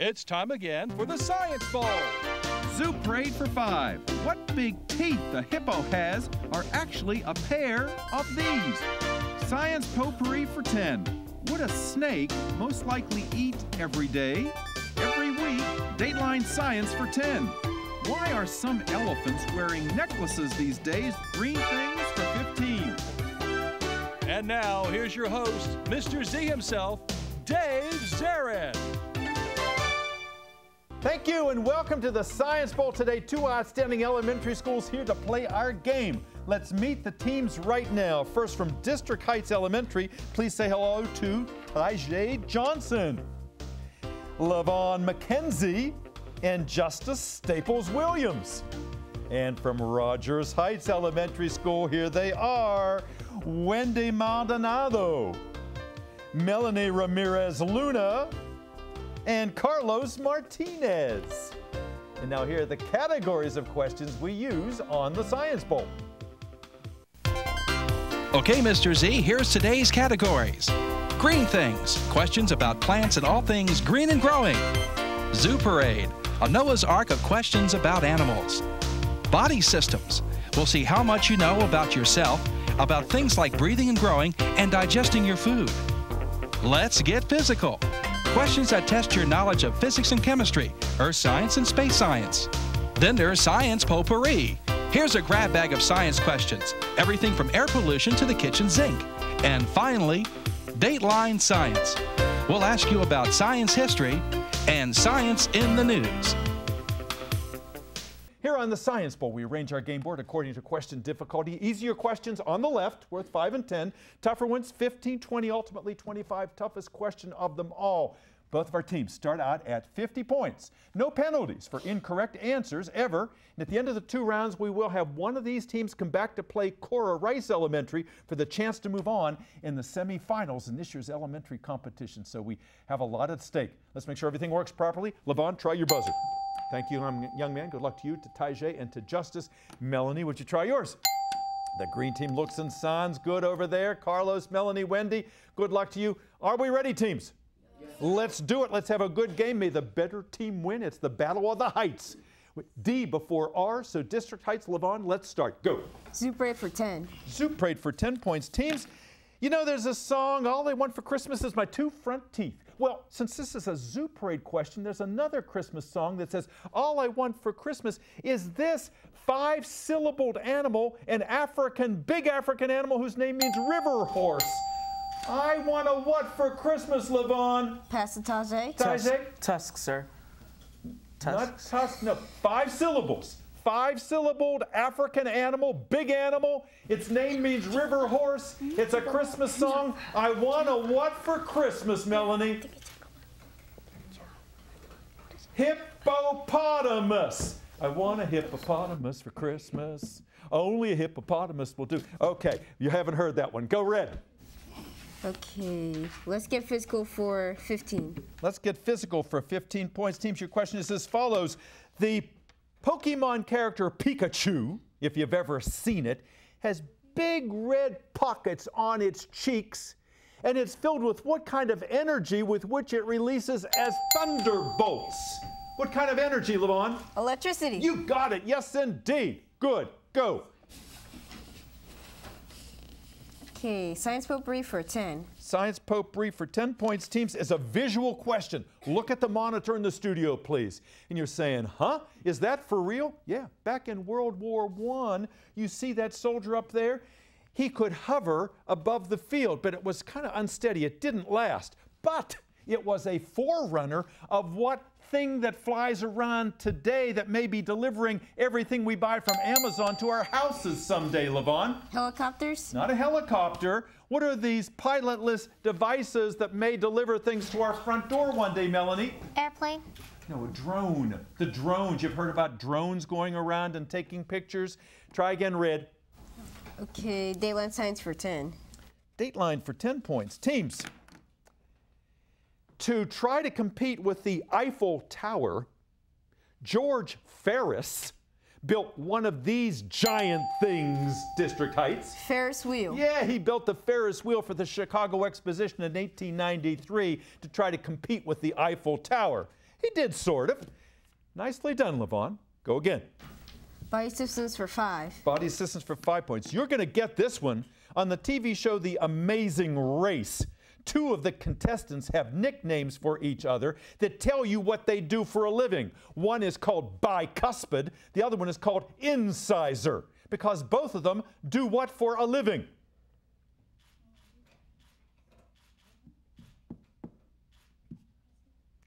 It's time again for the Science Bowl. Zoo Parade for 5. What big teeth the hippo has are actually a pair of these. Science Potpourri for 10. Would a snake most likely eat every day? Every week, Dateline Science for 10. Why are some elephants wearing necklaces these days? Green things for 15. And now, here's your host, Mr. Z himself, Dave Zarin. Thank you and welcome to the Science Bowl today. Two outstanding elementary schools here to play our game. Let's meet the teams right now. First from District Heights Elementary, please say hello to Tajay Johnson, Lavon McKenzie, and Justice Staples Williams. And from Rogers Heights Elementary School, here they are, Wendy Maldonado, Melanie Ramirez Luna, and Carlos Martinez. And now here are the categories of questions we use on the Science Bowl. Okay, Mr. Z, here's today's categories. Green things, questions about plants and all things green and growing. Zoo Parade, a Noah's Ark of questions about animals. Body systems, we'll see how much you know about yourself, about things like breathing and growing and digesting your food. Let's get physical. Questions that test your knowledge of physics and chemistry, earth science and space science. Then there's Science Potpourri. Here's a grab bag of science questions, everything from air pollution to the kitchen sink. And finally, Dateline Science. We'll ask you about science history and science in the news. Here on the Science Bowl, we arrange our game board according to question difficulty. Easier questions on the left, worth 5 and 10. Tougher ones, 15, 20, ultimately 25. Toughest question of them all. Both of our teams start out at 50 points. No penalties for incorrect answers ever. And at the end of the 2 rounds, we will have one of these teams come back to play Cora Rice Elementary for the chance to move on in the semifinals in this year's elementary competition. So we have a lot at stake. Let's make sure everything works properly. Lavon, try your buzzer. Thank you, young man. Good luck to you, to Tajay, and to Justice. Melanie, would you try yours? The green team looks and sounds good over there. Carlos, Melanie, Wendy, good luck to you. Are we ready, teams? Yes. Let's do it. Let's have a good game. May the better team win. It's the Battle of the Heights. D before R, so District Heights, Lavon, let's start. Go. Zoo Parade for 10. Zoo Parade for 10 points. Teams, you know there's a song, All I Want for Christmas is My 2 Front Teeth. Well, since this is a Zoo Parade question, there's another Christmas song that says, all I want for Christmas is this 5-syllabled animal, an big African animal whose name means river horse. I want a what for Christmas, Lavon? Pass it, Tajay. Tajay? Tusk, sir. Tusk. Not tusk, no, 5 syllables. 5-syllabled African animal, big animal. Its name means river horse. It's a Christmas song. I want a what for Christmas, Melanie? Hippopotamus. I want a hippopotamus for Christmas. Only a hippopotamus will do. Okay, you haven't heard that one. Go Red. Okay, let's get physical for 15. Let's get physical for 15 points. Teams, your question is as follows. The Pokemon character Pikachu, if you've ever seen it, has big red pockets on its cheeks, and it's filled with what kind of energy with which it releases as thunderbolts? What kind of energy, Lavon? Electricity. You got it. Yes, indeed. Good. Go. Okay, Science Potpourri for 10. Science Potpourri for 10 points, teams, is a visual question. Look at the monitor in the studio, please. And you're saying, huh? Is that for real? Yeah, back in World War I, you see that soldier up there? He could hover above the field, but it was kind of unsteady. It didn't last. But it was a forerunner of what thing that flies around today that may be delivering everything we buy from Amazon to our houses someday, Lavon. Helicopters? Not a helicopter. What are these pilotless devices that may deliver things to our front door one day, Melanie? Airplane. No, a drone. The drones. You've heard about drones going around and taking pictures. Try again, Red. Okay, Dateline Science for 10. Dateline for 10 points. Teams, to try to compete with the Eiffel Tower, George Ferris built one of these giant things, District Heights. Ferris wheel. Yeah, he built the Ferris wheel for the Chicago Exposition in 1893 to try to compete with the Eiffel Tower. He did, sort of. Nicely done, Levon. Go again. Body systems for 5. Body systems for 5 points. You're going to get this one on the TV show The Amazing Race. 2 of the contestants have nicknames for each other that tell you what they do for a living. One is called bicuspid. The other one is called incisor, because both of them do what for a living?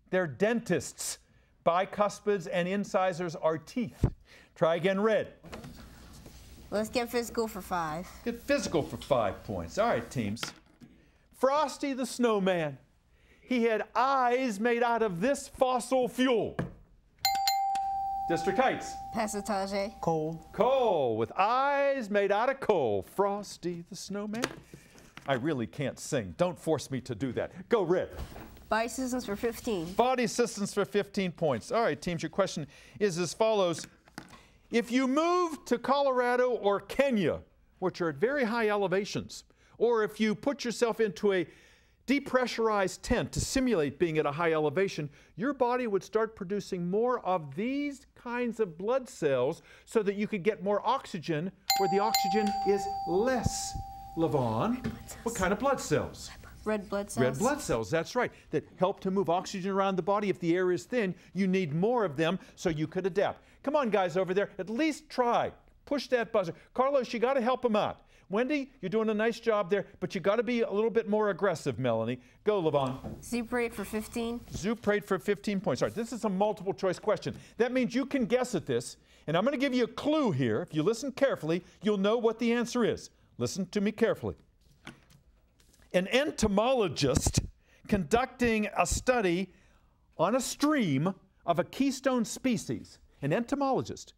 They're dentists. Bicuspids and incisors are teeth. Try again, red. Let's get physical for 5. Get physical for 5 points. All right, teams. Frosty the Snowman. He had eyes made out of this fossil fuel. District Heights. Passage. Coal. Coal, with eyes made out of coal. Frosty the Snowman. I really can't sing. Don't force me to do that. Go, red. Body systems for 15. Body systems for 15 points. All right, teams, your question is as follows. If you move to Colorado or Kenya, which are at very high elevations, or if you put yourself into a depressurized tent to simulate being at a high elevation, your body would start producing more of these kinds of blood cells so that you could get more oxygen where the oxygen is less. Levon, what kind of blood cells? Red blood cells. Red blood cells, that's right, that help to move oxygen around the body. If the air is thin, you need more of them so you could adapt. Come on, guys over there, at least try. Push that buzzer. Carlos, you got to help him out. Wendy, you're doing a nice job there, but you got to be a little bit more aggressive, Melanie. Go, Levon. Zoop rate for 15. Zoop rate for 15 points. All right, this is a multiple choice question. That means you can guess at this, and I'm going to give you a clue here. If you listen carefully, you'll know what the answer is. Listen to me carefully. An entomologist conducting a study on a stream of a keystone species, an entomologist,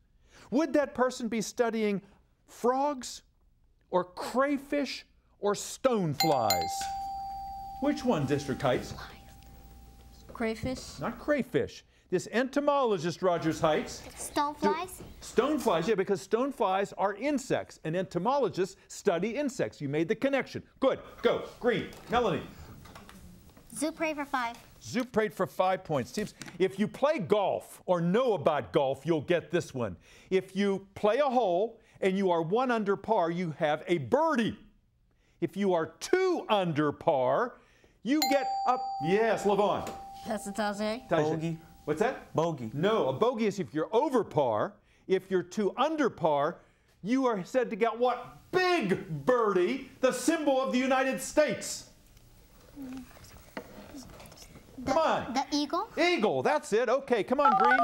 would that person be studying frogs or crayfish or stoneflies? Which one, District Heights? Crayfish. Not crayfish. This entomologist, Rogers Heights. Stoneflies? Stoneflies, yeah, because stoneflies are insects, and entomologists study insects. You made the connection. Good. Go. Green. Melanie. Zoop rate for 5. Zoop rate for 5 points. Teams, if you play golf or know about golf, you'll get this one. If you play a hole and you are 1 under par, you have a birdie. If you are 2 under par, you get up. Yes, Levon. Passage. Bogey. What's that? Bogey. No, a bogey is if you're over par. If you're 2 under par, you are said to get what? Big birdie, the symbol of the United States. Come on. The eagle? Eagle, that's it. Okay, come on, Green.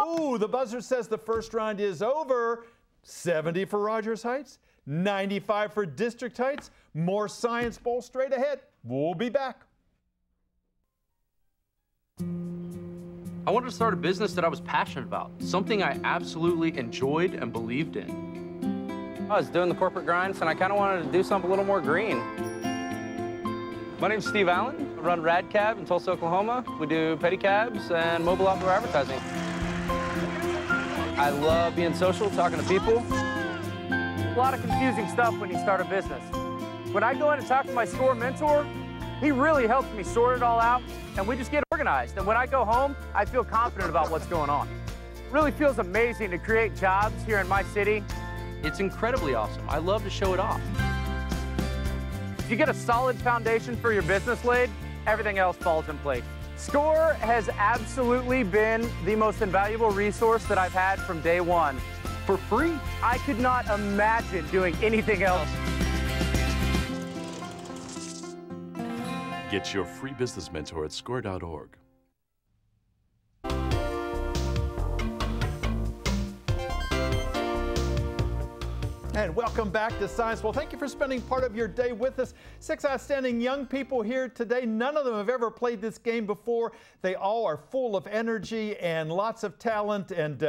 Ooh, the buzzer says the first round is over. 70 for Rogers Heights, 95 for District Heights. More Science Bowl straight ahead. We'll be back. I wanted to start a business that I was passionate about, something I absolutely enjoyed and believed in. I was doing the corporate grind, and I kind of wanted to do something a little more green. My name's Steve Allen. I run Rad Cab in Tulsa, Oklahoma. We do pedicabs and mobile outdoor advertising. I love being social, talking to people. A lot of confusing stuff when you start a business. When I go in and talk to my store mentor, he really helps me sort it all out, and we just get organized. And when I go home, I feel confident about what's going on. It really feels amazing to create jobs here in my city. It's incredibly awesome. I love to show it off. If you get a solid foundation for your business laid, everything else falls in place. SCORE has absolutely been the most invaluable resource that I've had from day one. For free. I could not imagine doing anything else. Get your free business mentor at score.org. And welcome back to Science Bowl. Thank you for spending part of your day with us. 6 outstanding young people here today. None of them have ever played this game before. They all are full of energy and lots of talent. And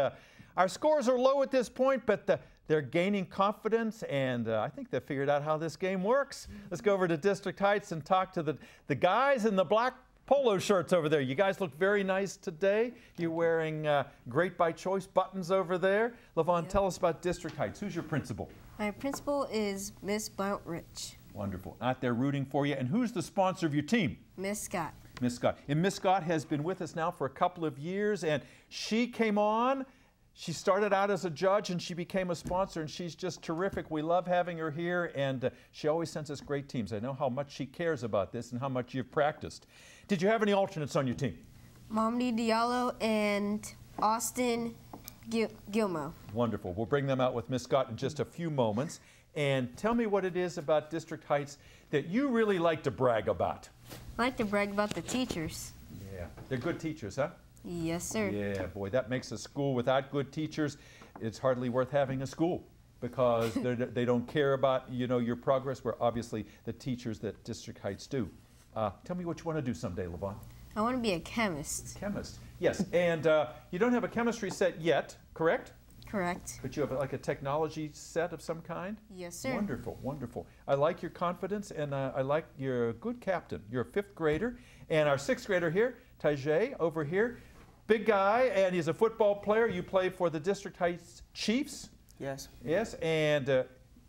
our scores are low at this point, but they're gaining confidence, and I think they've figured out how this game works. Let's go over to District Heights and talk to the guys in the black polo shirts over there. You guys look very nice today. You're wearing Great by Choice buttons over there. Levon, tell us about District Heights. Who's your principal? My principal is Miss Blount Rich. Wonderful. Out there rooting for you. And who's the sponsor of your team? Miss Scott. Miss Scott. And Miss Scott has been with us now for a couple of years, and she came on. She started out as a judge, and she became a sponsor, and she's just terrific. We love having her here, and she always sends us great teams. I know how much she cares about this and how much you've practiced. Did you have any alternates on your team? Mamdi Diallo and Austin Gilmo. Wonderful. We'll bring them out with Miss Scott in just a few moments. And tell me what it is about District Heights that you really like to brag about. I like to brag about the teachers. Yeah, they're good teachers, huh? Yes, sir. Yeah, boy, that makes a school without good teachers, it's hardly worth having a school because they don't care about, you know, your progress, where obviously the teachers that District Heights do. Tell me what you want to do someday, Levon. I want to be a chemist. Chemist, yes. And you don't have a chemistry set yet, correct? Correct. But you have like a technology set of some kind? Yes, sir. Wonderful, wonderful. I like your confidence, and I like you're a good captain. You're a 5th grader, and our 6th grader here, Tajay, over here, big guy, and he's a football player. You play for the District Heights Chiefs? Yes. Yes, and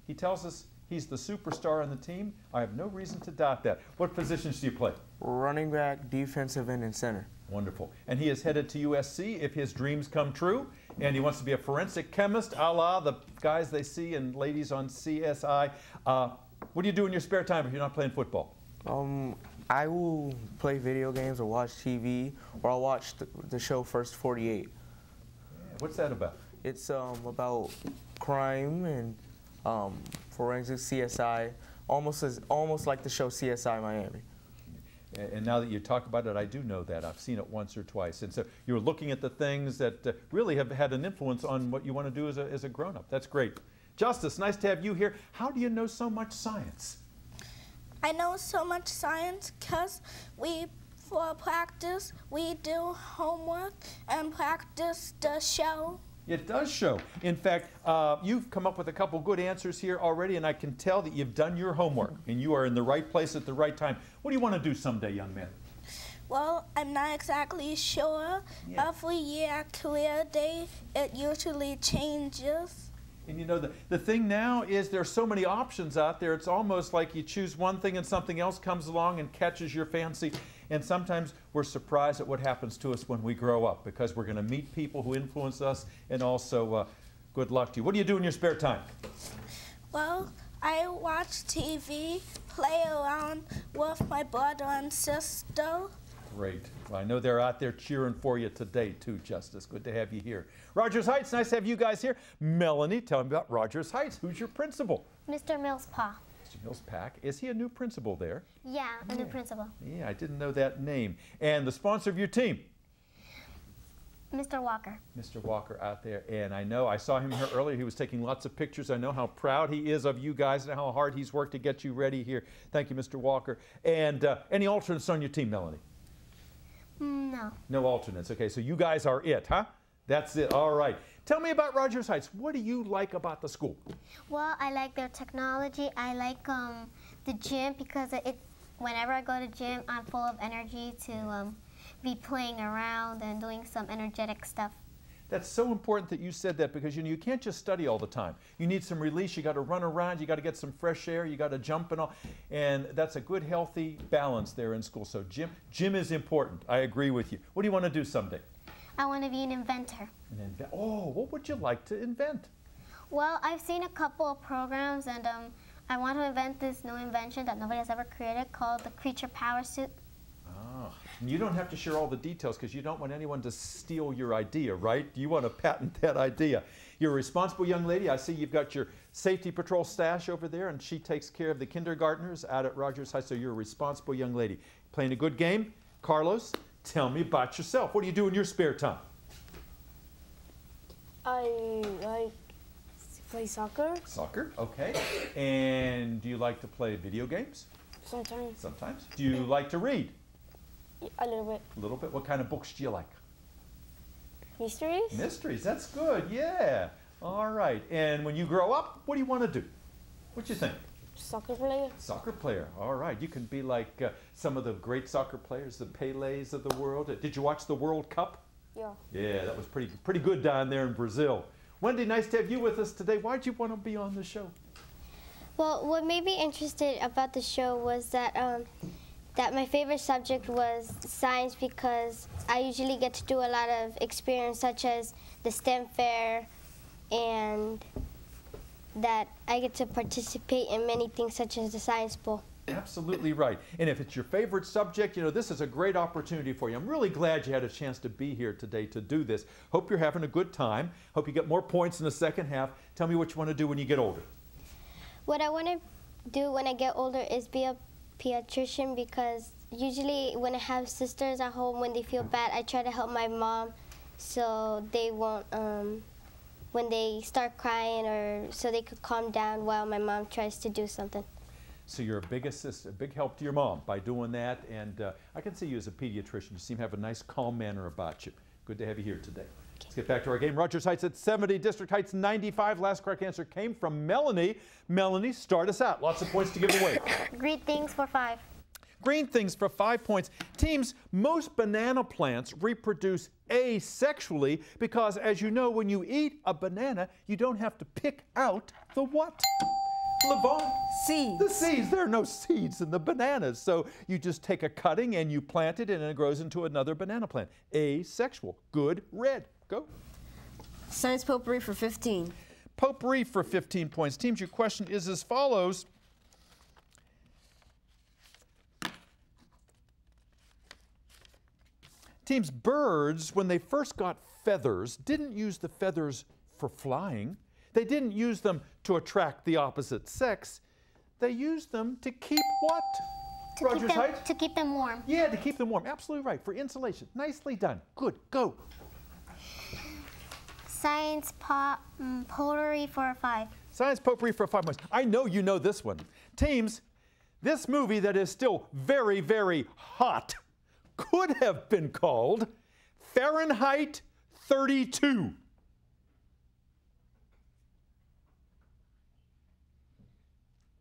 he tells us he's the superstar on the team. I have no reason to doubt that. What positions do you play? Running back, defensive end, and center. Wonderful. And he is headed to USC if his dreams come true, and he wants to be a forensic chemist, a la the guys they see and ladies on CSI. What do you do in your spare time if you're not playing football? I will play video games or watch TV, or I'll watch the show First 48. Yeah, what's that about? It's about crime and forensic CSI, almost like the show CSI Miami. And now that you talk about it, I do know that. I've seen it once or twice. And so you're looking at the things that really have had an influence on what you want to do as a grown-up. That's great. Justice, nice to have you here. How do you know so much science? I know so much science because for practice, we do homework and practice the show. It does show. In fact, you've come up with a couple good answers here already, and I can tell that you've done your homework, and you are in the right place at the right time. What do you want to do someday, young man? Well, I'm not exactly sure. Yeah. Every year at career day, it usually changes. And you know, the thing now is there's so many options out there, it's almost like you choose one thing and something else comes along and catches your fancy. And sometimes we're surprised at what happens to us when we grow up, because we're going to meet people who influence us, and also good luck to you. What do you do in your spare time? Well, I watch TV, play around with my brother and sister. Great. Well, I know they're out there cheering for you today, too, Justice. Good to have you here. Rogers Heights, nice to have you guys here. Melanie, tell me about Rogers Heights. Who's your principal? Mr. Millspaw. Mr. Millspack. Is he a new principal there? Yeah, a new principal. Yeah, I didn't know that name. And the sponsor of your team? Mr. Walker. Mr. Walker out there. And I know, I saw him here earlier. He was taking lots of pictures. I know how proud he is of you guys and how hard he's worked to get you ready here. Thank you, Mr. Walker. And any alternates on your team, Melanie? No. No alternates. Okay, so you guys are it, huh? That's it. All right. Tell me about Rogers Heights. What do you like about the school? Well, I like their technology. I like the gym because whenever I go to gym, I'm full of energy to be playing around and doing some energetic stuff. That's so important that you said that, because you can't just study all the time. You need some release. You got to run around. You got to get some fresh air. You got to jump and all. And that's a good, healthy balance there in school. So gym is important. I agree with you. What do you want to do someday? I want to be an inventor. Oh, what would you like to invent? Well, I've seen a couple of programs, and I want to invent this new invention that nobody has ever created called the Creature Power Suit. Oh, you don't have to share all the details because you don't want anyone to steal your idea, right? You want to patent that idea. You're a responsible young lady. I see you've got your safety patrol stash over there, and she takes care of the kindergartners out at Rogers High, so you're a responsible young lady. Playing a good game? Carlos, tell me about yourself. What do you do in your spare time? I like to play soccer. Soccer, okay. And do you like to play video games? Sometimes. Sometimes. Do you like to read? A little bit. A little bit. What kind of books do you like? Mysteries. Mysteries, that's good, yeah. All right. And when you grow up, what do you want to do? What do you think? Soccer player. Soccer player, all right. You can be like some of the great soccer players, the Pelés of the world. Did you watch the World Cup? Yeah. Yeah, that was pretty good down there in Brazil. Wendy, nice to have you with us today. Why'd you want to be on the show? Well, what made me interested about the show was that that my favorite subject was science because I usually get to do a lot of experience such as the STEM fair, and that I get to participate in many things such as the Science Bowl. Absolutely right. And if it's your favorite subject, you know, this is a great opportunity for you. I'm really glad you had a chance to be here today to do this. Hope you're having a good time. Hope you get more points in the second half. Tell me what you want to do when you get older. What I want to do when I get older is be a pediatrician, because usually when I have sisters at home, when they feel bad, I try to help my mom so they won't, when they start crying, or so they could calm down while my mom tries to do something. So you're a big assist, a big help to your mom by doing that, and I can see you as a pediatrician. You seem to have a nice, calm manner about you. Good to have you here today. Let's get back to our game. Rogers Heights at 70, District Heights 95. Last correct answer came from Melanie. Melanie, start us out. Lots of points to give away. Green things for 5. Green things for 5 points. Teams, most banana plants reproduce asexually because, as you know, when you eat a banana, you don't have to pick out the what? LaVon? Seeds. The seeds. There are no seeds in the bananas. So you just take a cutting and you plant it, and it grows into another banana plant. Asexual. Good. Red. Go. Science potpourri for 15. Potpourri for 15 points. Teams, your question is as follows. Teams, birds, when they first got feathers, didn't use the feathers for flying. They didn't use them to attract the opposite sex. They used them to keep what? Rogers Heights? To keep them warm. Yeah, to keep them warm. Absolutely right. For insulation. Nicely done. Good. Go. Science potpourri for 5. Science potpourri for 5 points. I know you know this one. Teams, this movie that is still very, very hot could have been called Fahrenheit 32.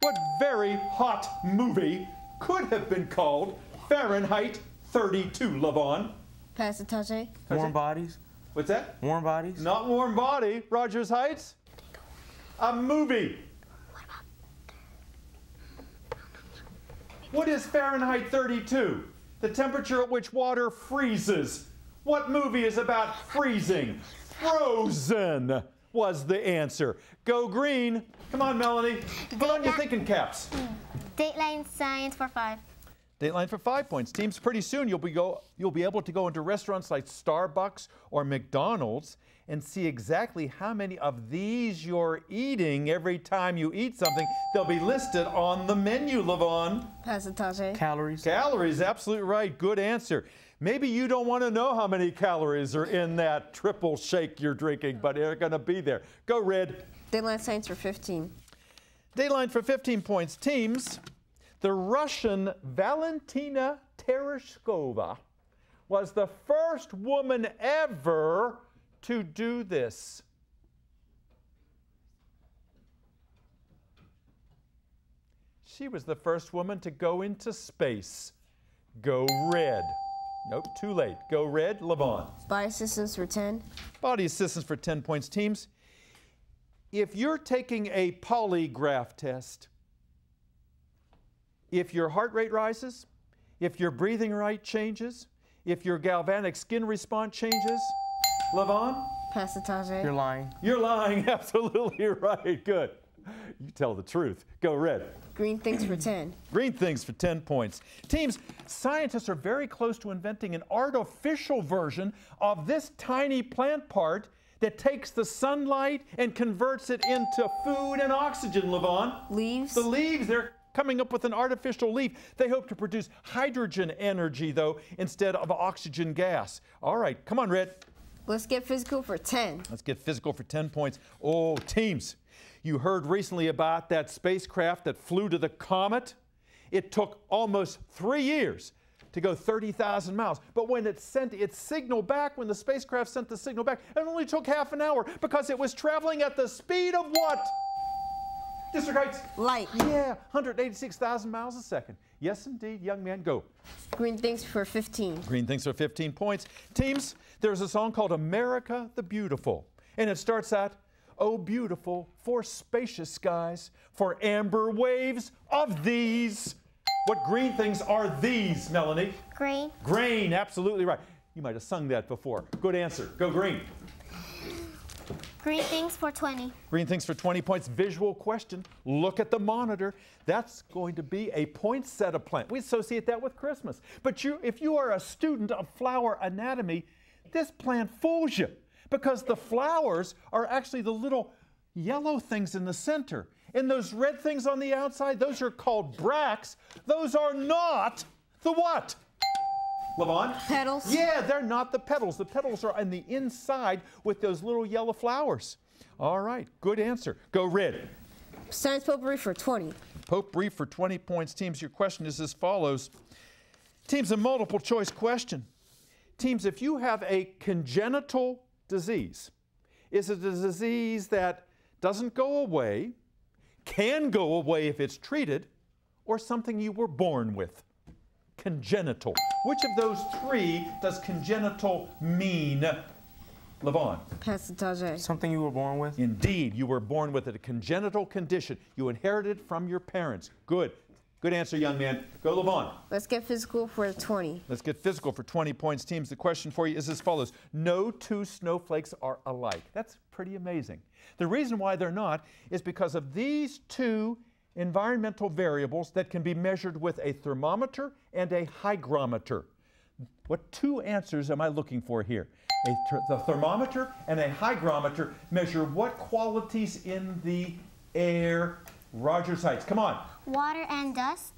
What very hot movie could have been called Fahrenheit 32, LaVon? Pass it, Tajay. Warm Bodies. What's that? Warm Bodies. Not Warm Body. Rogers Heights? A movie. What is Fahrenheit 32? The temperature at which water freezes. What movie is about freezing? Frozen was the answer. Go green. Come on, Melanie. Put on your thinking caps. Dateline Science for 5. Dateline for 5 points. Teams, pretty soon you'll be able to go into restaurants like Starbucks or McDonald's and see exactly how many of these you're eating every time you eat something. They'll be listed on the menu, LaVon. Pass it, Tajay. Calories. Calories, absolutely right. Good answer. Maybe you don't want to know how many calories are in that triple shake you're drinking, but they're going to be there. Go red. Dateline Science for 15. Dateline for 15 points. Teams, the Russian Valentina Tereshkova was the first woman ever to do this. She was the first woman to go into space. Go red. Nope, too late. Go red, LaVon. Body assistance for 10. Body assistance for 10 points. Teams, if you're taking a polygraph test, if your heart rate rises, if your breathing rate changes, if your galvanic skin response changes, LaVon? Pass it, Tajay. You're lying. You're lying. Absolutely right. Good. You tell the truth. Go red. Green things for 10. Green things for 10 points. Teams, scientists are very close to inventing an artificial version of this tiny plant part that takes the sunlight and converts it into food and oxygen, LaVon. Leaves? The leaves, they're coming up with an artificial leaf. They hope to produce hydrogen energy, though, instead of oxygen gas. All right, come on, Red. Let's get physical for 10. Let's get physical for 10 points. Oh, teams, you heard recently about that spacecraft that flew to the comet. It took almost 3 years to go 30,000 miles. But when it sent its signal back, when the spacecraft sent the signal back, it only took half an hour because it was traveling at the speed of what? District Heights? Light. Yeah, 186,000 miles a second. Yes, indeed, young man, go. Green things for 15. Green things for 15 points. Teams, there's a song called America the Beautiful, and it starts out, oh, beautiful for spacious skies, for amber waves of these. What green things are these, Melanie? Green. Green, absolutely right. You might have sung that before. Good answer. Go green. Green things for 20. Green things for 20 points. Visual question. Look at the monitor. That's going to be a poinsettia plant. We associate that with Christmas. But if you are a student of flower anatomy, this plant fools you because the flowers are actually the little yellow things in the center. And those red things on the outside, those are called bracts. Those are not the what? Levon? Petals. Yeah, they're not the petals. The petals are on the inside with those little yellow flowers. All right, good answer. Go red. Science potpourri for 20. Potpourri for 20 points. Teams, your question is as follows. Teams, a multiple choice question. Teams, if you have a congenital disease, is it a disease that doesn't go away, can go away if it's treated, or something you were born with? Congenital. Which of those three does congenital mean? Levon. Passage. Something you were born with? Indeed, you were born with it, a congenital condition. You inherited it from your parents. Good. Good answer, young man. Go, Levon. Let's get physical for 20. Let's get physical for 20 points. Teams, the question for you is as follows. No two snowflakes are alike. That's pretty amazing. The reason why they're not is because of these two environmental variables that can be measured with a thermometer and a hygrometer. What two answers am I looking for here? The thermometer and a hygrometer measure what qualities in the air? Roger's Heights, come on. Water and dust?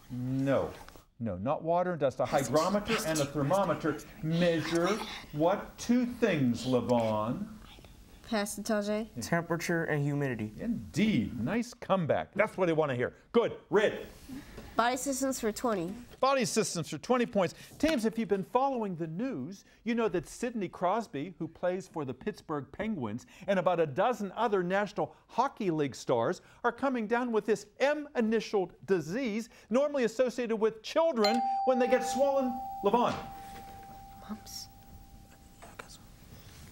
No, not water and dust. A hygrometer and a thermometer measure what two things, Levon? Passage. Temperature and humidity. Indeed. Nice comeback. That's what I want to hear. Good. Red. Body systems for 20. Body systems for 20 points. Teams, if you've been following the news, you know that Sidney Crosby, who plays for the Pittsburgh Penguins, and about a dozen other National Hockey League stars are coming down with this M-initialed disease, normally associated with children when they get swollen. Levon. Mumps.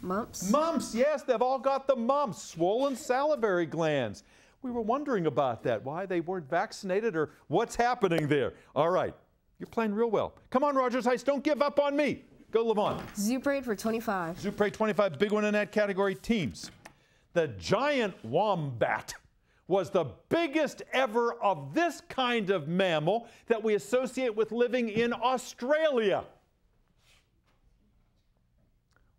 Mumps? Mumps, yes, they've all got the mumps, swollen salivary glands. We were wondering about that, why they weren't vaccinated or what's happening there. All right, you're playing real well. Come on, Rogers Heights, don't give up on me. Go, Levon. Zoo parade for 25. Zoo parade 25, big one in that category. Teams. The giant wombat was the biggest ever of this kind of mammal that we associate with living in Australia.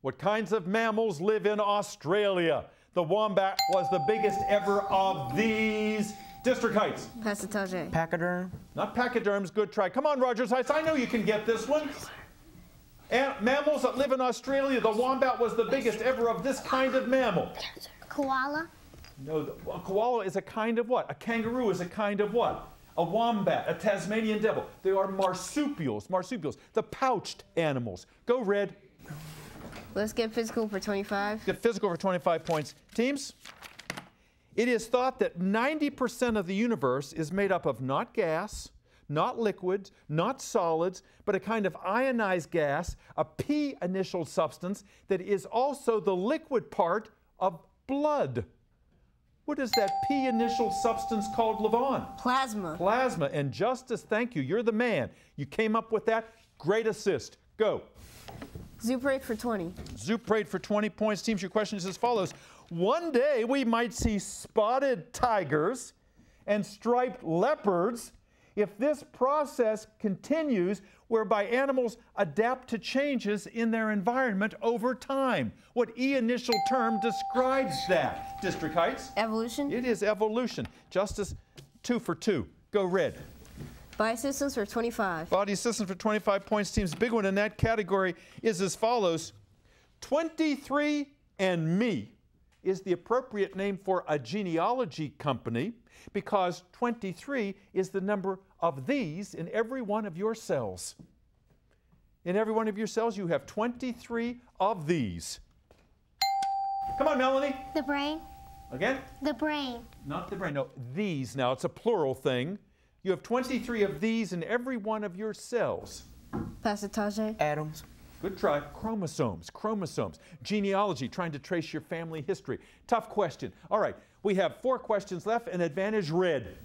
What kinds of mammals live in Australia? The wombat was the biggest ever of these. District Heights. Passage. Pachyderm. Not pachyderms, good try. Come on, Rogers Heights, I know you can get this one. And mammals that live in Australia, the wombat was the biggest ever of this kind of mammal. Koala? No, a koala is a kind of what? A kangaroo is a kind of what? A wombat, a Tasmanian devil. They are marsupials, the pouched animals. Go, Red. Let's get physical for 25. Get physical for 25 points. Teams, it is thought that 90% of the universe is made up of not gas, not liquids, not solids, but a kind of ionized gas, a P-initial substance that is also the liquid part of blood. What is that P-initial substance called, Levon? Plasma. Plasma. And Justice, thank you. You're the man. You came up with that. Great assist. Go. Zoo parade for 20. Zoo parade for 20 points. Teams, your question is as follows. One day we might see spotted tigers and striped leopards if this process continues whereby animals adapt to changes in their environment over time. What E-initial term describes that? District Heights? Evolution. It is evolution. Justice, 2 for 2. Go, Red. Body systems for 25. Body systems for 25 points. Teams, big one in that category is as follows. 23andMe is the appropriate name for a genealogy company because 23 is the number of these in every one of your cells. In every one of your cells, you have 23 of these. Come on, Melanie. The brain. Again? The brain. Not the brain. No, these. Now, it's a plural thing. You have 23 of these in every one of your cells. Passage. Atoms. Good try. Chromosomes. Genealogy, trying to trace your family history. Tough question. All right, we have 4 questions left, and advantage Red.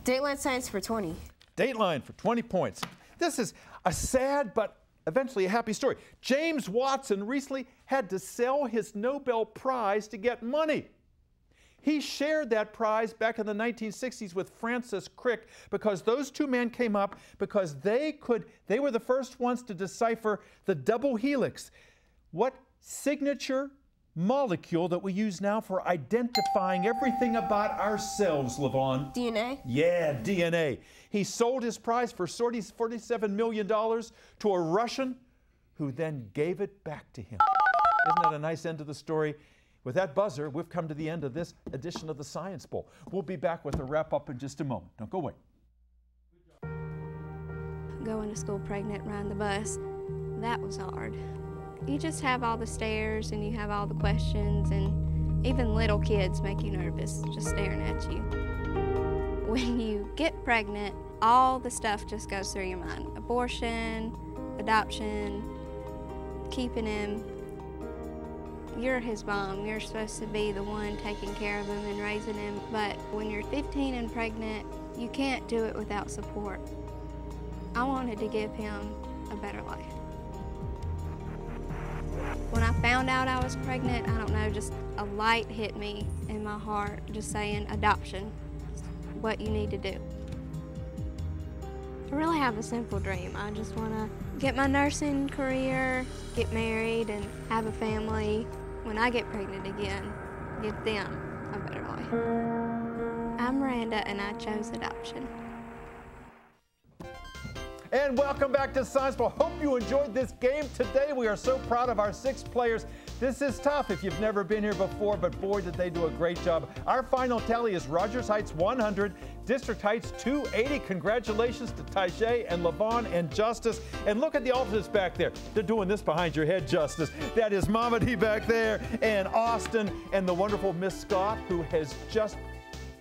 Dateline Science for 20. Dateline for 20 points. This is a sad but eventually a happy story. James Watson recently had to sell his Nobel Prize to get money. He shared that prize back in the 1960s with Francis Crick because those two men came up because they were the first ones to decipher the double helix. What signature molecule that we use now for identifying everything about ourselves, Levon? DNA? Yeah, DNA. He sold his prize for $47 million to a Russian who then gave it back to him. Isn't that a nice end to the story? With that buzzer, we've come to the end of this edition of the Science Bowl. We'll be back with a wrap-up in just a moment. Don't go away. Going to school pregnant, riding the bus, that was hard. You just have all the stares and you have all the questions, and even little kids make you nervous just staring at you. When you get pregnant, all the stuff just goes through your mind. Abortion, adoption, keeping him. You're his mom. You're supposed to be the one taking care of him and raising him. But when you're 15 and pregnant, you can't do it without support. I wanted to give him a better life. When I found out I was pregnant, I don't know, just a light hit me in my heart, just saying adoption is what you need to do. I really have a simple dream. I just want to get my nursing career, get married, and have a family. When I get pregnant again, give them a better life. I'm Miranda, and I chose adoption. And welcome back to Science Bowl. Hope you enjoyed this game today. We are so proud of our 6 players. This is tough if you've never been here before, but boy, did they do a great job. Our final tally is Rogers Heights 100, District Heights 280. Congratulations to Taisha and Levon and Justice. And look at the alternates back there. They're doing this behind your head, Justice. That is Mamadi back there, and Austin, and the wonderful Miss Scott, who has just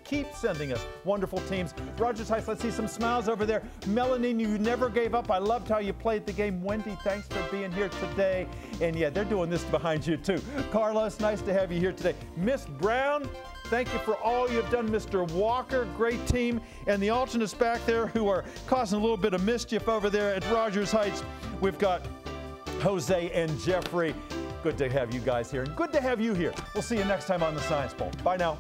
keep sending us wonderful teams. Rogers Heights, let's see some smiles over there. Melanie, you never gave up. I loved how you played the game. Wendy, thanks for being here today. And yeah, they're doing this behind you too. Carlos, nice to have you here today. Miss Brown, thank you for all you've done. Mr. Walker, great team. And the alternates back there who are causing a little bit of mischief over there at Rogers Heights. We've got Jose and Jeffrey. Good to have you guys here, and good to have you here. We'll see you next time on the Science Bowl. Bye now.